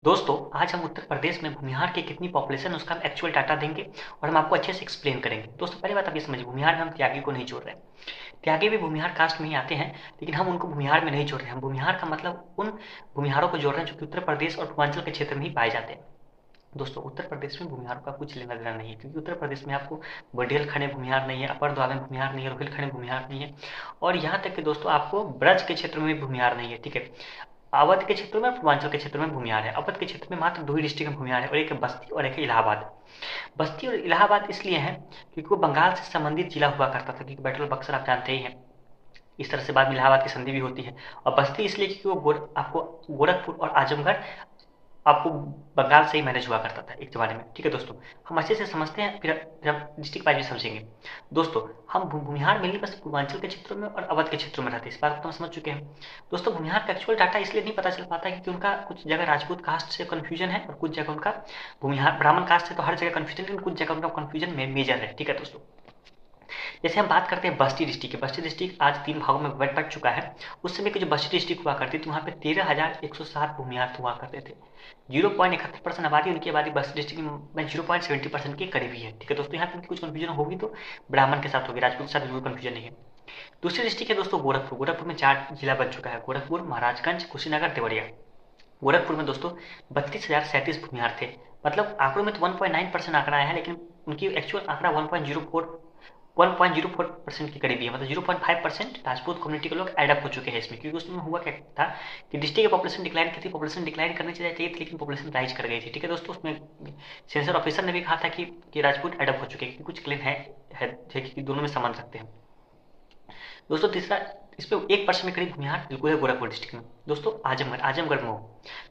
दोस्तों, आज हम उत्तर प्रदेश में भूमिहार की कितनी पॉपुलेशन है उसका हम एक्चुअल डाटा देंगे और हम आपको अच्छे से एक्सप्लेन करेंगे। दोस्तों, पहली बात आप ये समझिए, भूमिहार में हम त्यागी को नहीं जोड़ रहे हैं। त्यागी भी भूमिहार कास्ट में ही आते हैं, लेकिन हम उनको भूमिहार में नहीं जोड़ रहे हैं। हम भूमिहार का मतलब उन भूमिहारों को जोड़ रहे हैं जो कि उत्तर प्रदेश और पूर्वांचल के क्षेत्र में ही पाए जाते हैं। दोस्तों, उत्तर प्रदेश में भूमिहारों का कुछ लेना देना नहीं है, क्योंकि उत्तर प्रदेश में आपको बुंदेलखंड में भूमिहार नहीं है, अपर द्वार में भूमिहार नहीं है, रोहिलखंड में भूमिहार नहीं है, और यहाँ तक कि दोस्तों आपको ब्रज के क्षेत्र में भी भूमिहार नहीं है। ठीक है, अवध के क्षेत्र में, पूर्वांचल के क्षेत्र में भूमिहार है। अवध के क्षेत्र में मात्र दो ही डिस्ट्रिक्ट में भूमिहार है, और एक है बस्ती और एक है इलाहाबाद। बस्ती और इलाहाबाद इसलिए है क्योंकि वो बंगाल से संबंधित जिला हुआ करता था, क्योंकि बैटल ऑफ बक्सर आप जानते ही हैं। इस तरह से बाद में इलाहाबाद की संधि भी होती है। और बस्ती इसलिए क्योंकि वो आपको गोरखपुर और आजमगढ़ आपको बंगाल से ही मैनेज हुआ करता था एक ज़माने में। ठीक है दोस्तों, हम अच्छे से समझते हैं, फिर जब डिस्ट्रिक्ट वाइज भी समझेंगे। दोस्तों, हम भूमिहार मेनली बस पूर्वांचल के क्षेत्रों में और अवध के क्षेत्रों में रहते हैं, इस बात को हम समझ चुके हैं। दोस्तों, भूमिहार का एक्चुअल डाटा इसलिए नहीं पता चल पाता है क्योंकि उनका कुछ जगह राजपूत कास्ट से कन्फ्यूजन है और कुछ जगह उनका भूमिहार ब्राह्मण कास्ट से तो हर जगह कन्फ्यूजन, लेकिन कुछ जगह उनका कन्फ्यूजन मेजर है। ठीक है दोस्तों, जैसे हम बात करते हैं बस्ती डिस्ट्रिक्ट की। बस्ती डिस्ट्रिक्ट आज 3 भागों में बँट चुका है। उस समय की जो बस्ती डिस्ट्रिक्ट हुआ करती थी, वहाँ पे 13,107 भूमिहार हुआ करते थे। 0.71% आबादी, उनकी आबादी बस्ती डिस्ट्रिक्ट में 0.70% के करीब ही है। ठीक है दोस्तों, यहाँ पे कुछ कन्फ्यूजन होगी तो ब्राह्मण के साथ होगी, राजपूत के साथ बिल्कुल कन्फ्यूजन नहीं है। दूसरी डिस्ट्रिक्ट है दोस्तों गोरखपुर। गोरखपुर में 4 जिला बन चुका है, गोरखपुर, महाराजगंज, कुशीनगर, देवरिया। गोरखपुर में दोस्तों 32,037 भूमिहार थे। मतलब आंकड़ों में तो 1.9% आंकड़ा आया है, लेकिन उनकी एक्चुअल आंकड़ा 1.04% के करीब ही है। मतलब 0.5% राजपूत कम्युनिटी के लोग एड अप हो चुके हैं इसमें, क्योंकि उसमें हुआ क्या था कि डिस्ट्रिक्ट की पॉपुलेशन डिक्लाइन की थी, पॉपुलेशन डिक्लाइन करनी चाहिए थी, लेकिन पॉपुलेशन राइज कर गई थी। ठीक है दोस्तों, उसमें सेंसर ऑफिसर ने भी कहा था कि राजपूत एड अप हो चुके हैं, कुछ क्लेम है कि दोनों में संबंध रखते हैं। दोस्तों, तीसरा, इस पे 1% में करीब भूमिहार बिल्कुल है गोरखपुर डिस्ट्रिक्ट में। दोस्तों, आजमगढ़, आजमगढ़ मऊ।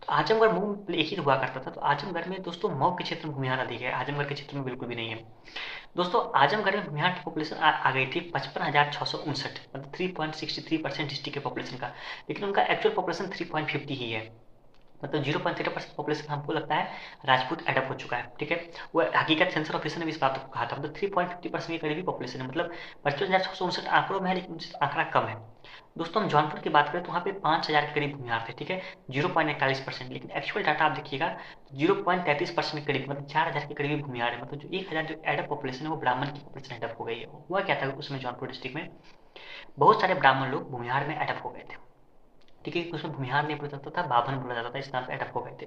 तो आजमगढ़ मऊ एक ही हुआ करता था, तो आजमगढ़ में दोस्तों मऊ के क्षेत्र में भूमिहार अधिक है, आजमगढ़ के क्षेत्र में बिल्कुल भी नहीं है। दोस्तों, आजमगढ़ में भूमिहार की पॉपुलेशन आ गई थी 55,659, मतलब 3.63% डिस्ट्रिक्ट के पॉपुलेशन का, लेकिन उनका एक्चुअल पॉपुलेशन 3.50 ही है। मतलब 0.3% पॉपुलेशन हमको लगता है राजपूत एडअप हो चुका है। ठीक है, वो हकीकत सेंसर ऑफिसर ने भी इस बात को कहा था। मतलब 3.50% के करीब पॉपुलेशन है, मतलब 55,659 आंकड़ों में है, लेकिन आंकड़ा कम है। दोस्तों, हम जौनपुर की बात करें तो वहाँ पे 5,000 के करीब भूमिहार थे। ठीक है, 0.41%, लेकिन एक्चुअल डाटा आप देखिएगा 0.33% के करीब, मतलब 4,000 के करीब भूमिहार है। मतलब जो 1,000 जो एडअप पॉपुलेशन है वो ब्राह्मण की पॉपुलेशन एडअप हो गई है। हुआ क्या था उसमें, जौनपुर डिस्ट्रिक्ट में बहुत सारे ब्राह्मण लोग भूमिहार में एडअप हो गए थे। ठीक है, उसमें भूमिहार नहीं बोला जाता था, बाभन बोला जाता था, इस नाम पे एडअप हो गए थे।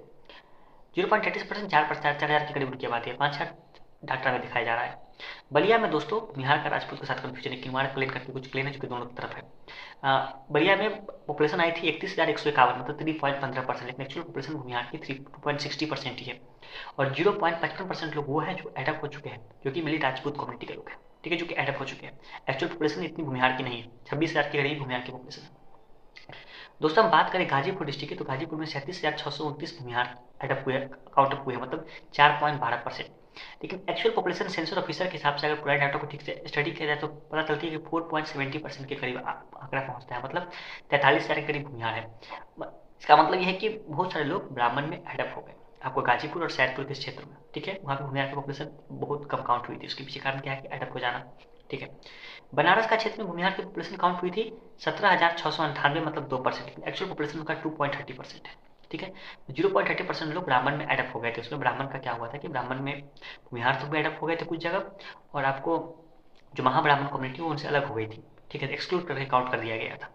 0.33%, 4,000 के करीब उनकी आबादी है, 5,000 डाटा में दिखाया जा रहा है। बलिया में दोस्तों बिहार का राजपूत के साथ कन्फ्यूजन है, किनवाड़ क्लेन करके कुछ क्लेन है जो कि दोनों तरफ है। बलिया में पॉपुलेशन आई थी 31,151, मतलब 3.15%, लेकिन एक्चुअल पॉपुलेशन बिहार की 2.60% ही है। और 0.55% लोग वो हैं जो एडअप हो चुके हैं, जो कि मिली राजपूत कम्युनिटी के लोग हैं। ठीक है, जो कि एडअप हो चुके हैं। एक्चुअल पॉपुलेशन इतनी भूमिहार की नहीं है, 26,000 के करीब भूमिहार की पॉपुलेशन है। दोस्तों, हम बात करें गाजीपुर डिस्ट्रिक्ट की, तो गाजीपुर में 37,629 भूमिहार एडअप हुए, काउंट अप हुए, मतलब 4.12%। लेकिन एक्चुअल पॉपुलेशन सेंसर ऑफिसर के हिसाब से अगर पूरा डाटा को ठीक से स्टडी किया जाए तो पता चलती है कि 4.70% के करीब आंकड़ा पहुंचता है, मतलब 43,000 के करीब भूमिहार है। इसका मतलब यह है कि बहुत सारे लोग ब्राह्मण में एडअप हो गए आपको गाजीपुर और सैदपुर के क्षेत्र में। ठीक है, वहाँ पे भूमिहार की पॉपुलेशन बहुत कम काउंट हुई थी, उसके पीछे कारण क्या है कि एडअप हो जाना। ठीक है, बनारस का क्षेत्र में भूमिहार की पॉपुलेशन काउंट हुई थी 17,698, मतलब 2%, लेकिन एक्चुअल पॉपुलेशन उनका 2.30% है। ठीक है, 0.30% लोग ब्राह्मण में एडअप हो गए थे। उसमें ब्राह्मण का क्या हुआ था कि ब्राह्मण में भूमिहार तो भी एडअप हो गए थे कुछ जगह, और आपको जो महाब्राह्मण कम्युनिटी वो उनसे अलग हो गई थी। ठीक है, एक्सक्लूड करके काउंट कर दिया गया था।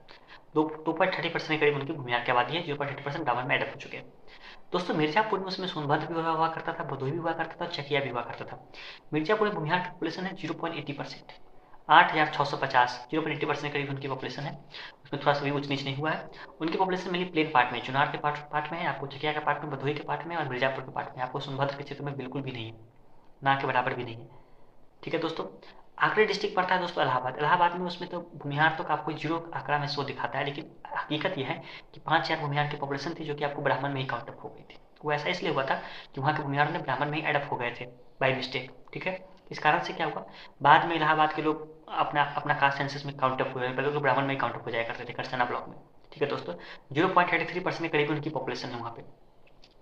2.30% के करीब उनकी भूमिहार की आबादी है, 0.30% ब्राह्मण में एडअप हो चुके हैं। दोस्तों, मिर्जापुर में उसमें सोनभद्र भी हुआ करता था, भदोही भी हुआ करता था, चकिया भी हुआ करता था। मिर्जापुर में भूमिहार की पॉपुलेशन है 0.80%, 8,650, 0.80% के करीब उनकी पॉपुलेशन है। उसमें थोड़ा सा भी ऊंच नीच नहीं हुआ है। उनकी पॉपुलेशन मिली प्लेन पार्ट में, चुनार के पार्ट में है, आपको चकिया के पार्ट में, भदोही के पार्ट में और मिर्जापुर के पार्ट में। आपको सोनभद्र के क्षेत्र में बिल्कुल भी नहीं है, ना के बराबर भी नहीं है। ठीक है दोस्तों, आखिरी डिस्ट्रिक्ट पड़ता है दोस्तों इलाहाबाद। इलाहाबाद में उसमें तो भूमिहार तो आपको जीरो आंकड़ा में शो दिखाता है, लेकिन हकीकत यह है कि 5,000 भूमिहार की पॉपुलेशन थी, जो कि आपको ब्राह्मण में ही काउंट अप हो गई थी। वो ऐसा इसलिए हुआ था कि वहाँ के भूमिहार ने ब्राह्मण में ही एडअप हो गए थे बाई मिस्टेक। ठीक है, इस कारण से क्या हुआ, बाद में इलाहाबाद के लोग अपना अपना कास्ट सेंसस में काउंट अप हुए, पहले लोग ब्राह्मण में ही काउंट अप हो जाया करते थे करसना ब्लॉक में। ठीक है दोस्तों, 0.33% के करीब उनकी पॉपुलेशन है वहाँ पे।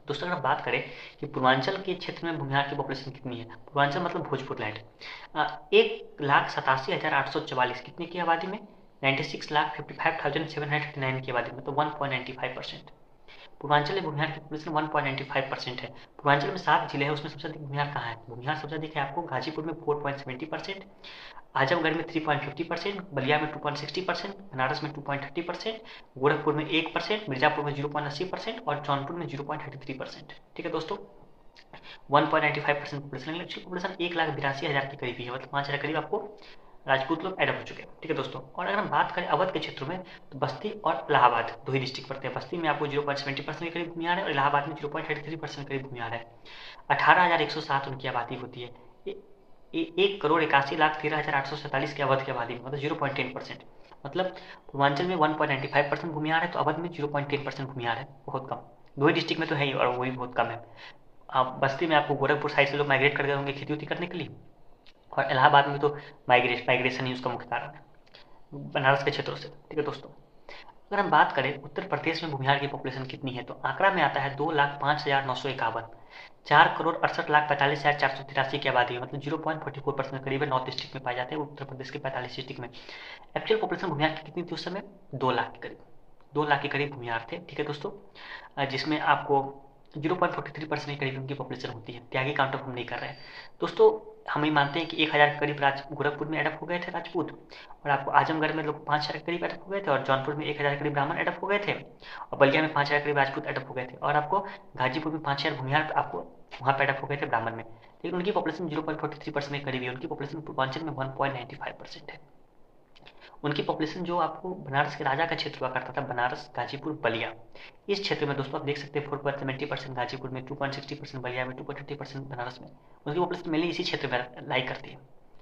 दोस्तों, अगर बात करें कि पूर्वांचल के क्षेत्र में भूमिहार की पॉपुलेशन कितनी है, पूर्वांचल मतलब भोजपुर लैंड, 1,87,844 कितने की आबादी में, 96,55,739 की आबादी में, तो 1.95%। पूर्वांचल में भूमिहार की पॉपुलेशन 1.95% है। पूर्वांचल में 7 जिले हैं, उसमें सबसे अधिक भूमिहार कहाँ है? भूमिहार सबसे अधिक है आपको गाजीपुर में 4.70%, आजमगढ़ में 3.50%, बलिया में 2.60%, बनारस में 2.30%, गोरखपुर में 1%, मिर्जापुर में 0.80% और जौनपुर में 0.33%। ठीक है दोस्तों, 1.95% पॉपुलेशन, एक्चुअल पॉपुलेशन 1,82,000 के करीब ही है, मतलब 5,000 करीब आपको राजपूत लोग एडअप हो चुके हैं। ठीक है दोस्तों, और अगर हम बात करें अवध के क्षेत्रों में, तो बस्ती और इलाहाबाद दो ही डिस्ट्रिक्ट पड़ते हैं। बस्ती में आपको 0.70% के करीब भूमिहार है और इलाहाबाद में 0.33% करीब भूमिहार है। 18,107 उनकी आबादी होती है। 1,81,13,847 के अवध की आबादी में, मतलब 0.10%। मतलब पूर्वांचल में 1.95% भूमिहार है, तो अवध में 0.10% भूमिहार है, बहुत कम। दो ही डिस्ट्रिक्ट में तो है ही और वही बहुत कम है। बस्ती में आपको गोरखपुर साइड से लोग माइग्रेट कर गए होंगे खेती उती करने के लिए, और इलाहाबाद में तो माइग्रेशन ही उसका मुख्य कारण है बनारस के क्षेत्रों से। ठीक है दोस्तों, अगर हम बात करें उत्तर प्रदेश में भूमिहार की पॉपुलेशन कितनी है, तो आंकड़ा में आता है 2,05,951, 4,68,45,483 की आबादी है, मतलब 0.44% करीब है। नॉर्थ डिस्ट्रिक्ट में पाए जाते हैं उत्तर प्रदेश के 45 डिस्ट्रिक्ट में। एक्चुअल पॉपुलेशन भूमिहार की कितनी थी उस समय? 2 लाख के करीब, 2 लाख के करीब भूमिहार थे। ठीक है दोस्तों, जिसमें आपको 0.43% के करीब उनकी पॉपुलेशन होती है। त्यागी काउंट हम नहीं कर रहे हैं दोस्तों। हम ये मानते हैं कि 1,000 के करीब गोरखपुर में एडप हो गए थे राजपूत, और आपको आजमगढ़ में लोग 5,000 के करीब एडप हो गए थे, और जौनपुर में 1,000 के करीब ब्राह्मण एडप हो गए थे, और बलिया में 5,000 के करीब राजपूत एडप हो गए थे, और आपको गाजीपुर में 5,000 भूमिहार आपको वहाँ पे एडप हो गए थे ब्राह्मण में। लेकिन उनकी पॉपुलेशन 0.43% के करीब है। उनकी पॉपुलेशन पूर्वांचल में 1.95% है। उनकी पॉपुलेशन जो आपको बनारस के राजा का क्षेत्र हुआ करता था, बनारस, गाजीपुर, बलिया, इस क्षेत्र में दोस्तों आप देख सकते हैं 4.70% गाजीपुर में, 2.60% बलिया में, 2.30% बनारस में। उनकी पॉपुलेशन मेनली इसी क्षेत्र में लाई करती है।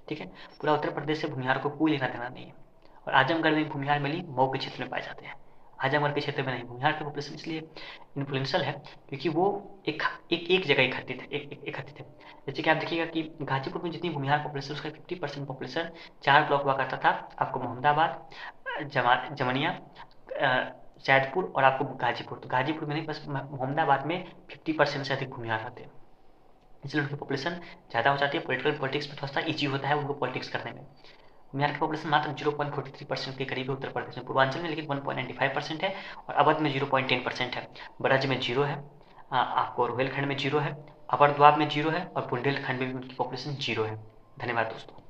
ठीक है, पूरा उत्तर प्रदेश से भूमिहार को कोई लेना देना नहीं है। और आजमगढ़ में भूमिहार मेनली मऊ के क्षेत्र में पाए जाते हैं, आजमगढ़ के क्षेत्र में नहीं। भूमिहार की पॉपुलेशन इसलिए इन्फ्लुएंशियल है क्योंकि वो एक जगह इकट्ठित है। जैसे कि आप देखिएगा कि गाजीपुर में जितनी भूमिहार पॉपुलेशन, उसका 50% पॉपुलेशन 4 ब्लॉक हुआ करता था आपको, मोहम्मदाबाद, जमनिया, सैदपुर और आपको गाजीपुर। तो गाजीपुर में नहीं, बस मोहम्मदाबाद में 50% से अधिक भूमिहार रहते हैं, इसलिए उनकी पॉपुलेशन ज़्यादा हो जाती है। पॉलिटिक्स में थोड़ा सा ईजी होता है उनको पॉलिटिक्स करने में। भूमिहार की पॉपुलेशन मात्र 0.43% के करीब है उत्तर प्रदेश में। पूर्वांचल में लेकिन 1.95% है, और अवध में 0.10% है। ब्रज में 0 है, आपको रोहिलखंड में 0 है, अपर द्वाब में 0 है, और बुंदेलखंड में भी उनकी पॉपुलेशन 0 है। धन्यवाद दोस्तों।